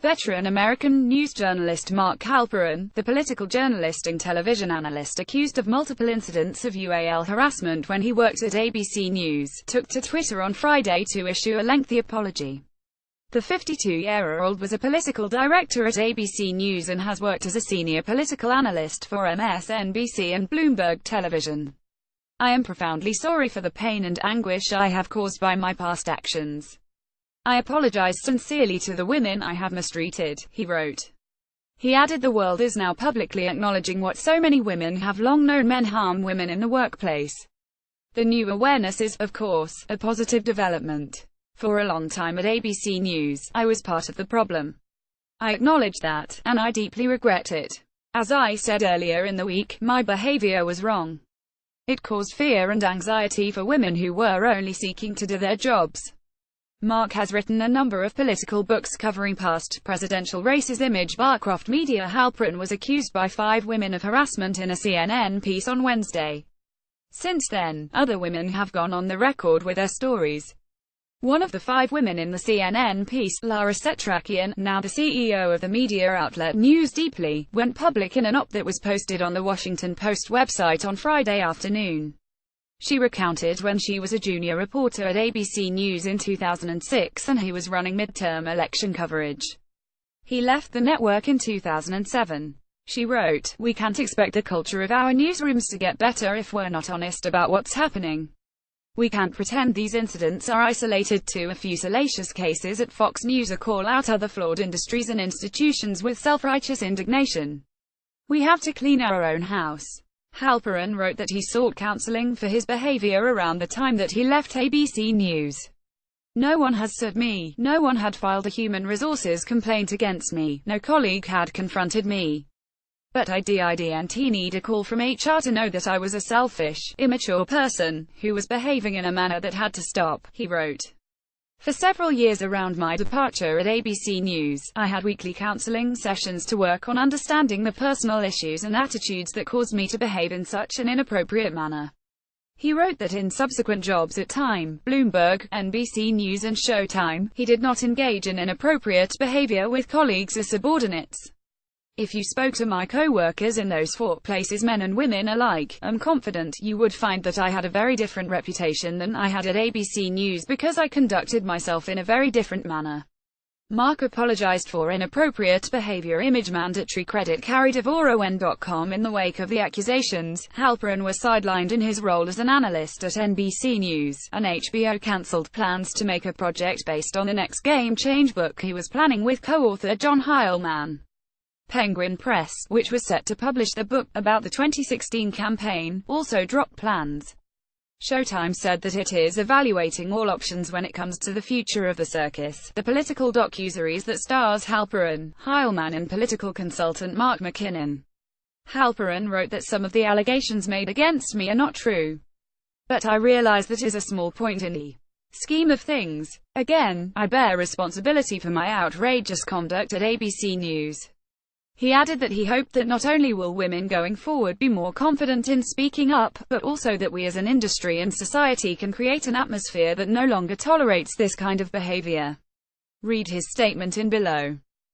Veteran American news journalist Mark Halperin, the political journalist and television analyst accused of multiple incidents of UAL harassment when he worked at ABC News, took to Twitter on Friday to issue a lengthy apology. The 52-year-old was a political director at ABC News and has worked as a senior political analyst for MSNBC and Bloomberg Television. "I am profoundly sorry for the pain and anguish I have caused by my past actions. I apologize sincerely to the women I have mistreated," he wrote. He added, "The world is now publicly acknowledging what so many women have long known: men harm women in the workplace. The new awareness is, of course, a positive development. For a long time at ABC News, I was part of the problem. I acknowledge that, and I deeply regret it. As I said earlier in the week, my behavior was wrong. It caused fear and anxiety for women who were only seeking to do their jobs." Mark has written a number of political books covering past presidential races. Image Barcroft Media. Halperin was accused by 5 women of harassment in a CNN piece on Wednesday. Since then, other women have gone on the record with their stories. One of the 5 women in the CNN piece, Lara Setrakian, now the CEO of the media outlet News Deeply, went public in an op that was posted on the Washington Post website on Friday afternoon. She recounted when she was a junior reporter at ABC News in 2006 and he was running midterm election coverage. He left the network in 2007. She wrote, "We can't expect the culture of our newsrooms to get better if we're not honest about what's happening. We can't pretend these incidents are isolated to a few salacious cases at Fox News or call out other flawed industries and institutions with self-righteous indignation. We have to clean our own house." Halperin wrote that he sought counseling for his behavior around the time that he left ABC News. "No one has sued me, no one had filed a human resources complaint against me, no colleague had confronted me. But I didn't need a call from HR to know that I was a selfish, immature person, who was behaving in a manner that had to stop," he wrote. "For several years around my departure at ABC News, I had weekly counseling sessions to work on understanding the personal issues and attitudes that caused me to behave in such an inappropriate manner." He wrote that in subsequent jobs at Time, Bloomberg, NBC News and Showtime, he did not engage in inappropriate behavior with colleagues or subordinates. "If you spoke to my co-workers in those 4 places, men and women alike, I'm confident you would find that I had a very different reputation than I had at ABC News because I conducted myself in a very different manner." Mark apologized for inappropriate behavior. Image mandatory credit carried of Orowen.com. In the wake of the accusations, Halperin was sidelined in his role as an analyst at NBC News, and HBO cancelled plans to make a project based on the next Game Change book he was planning with co-author John Heilman. Penguin Press, which was set to publish the book about the 2016 campaign, also dropped plans. Showtime said that it is evaluating all options when it comes to the future of the circus. The political docuseries that stars Halperin, Heilman and political consultant Mark McKinnon. Halperin wrote that some of the allegations made against me are not true. But I realize that is a small point in the scheme of things. Again, I bear responsibility for my outrageous conduct at ABC News. He added that he hoped that not only will women going forward be more confident in speaking up, but also that we as an industry and society can create an atmosphere that no longer tolerates this kind of behavior. Read his statement in below.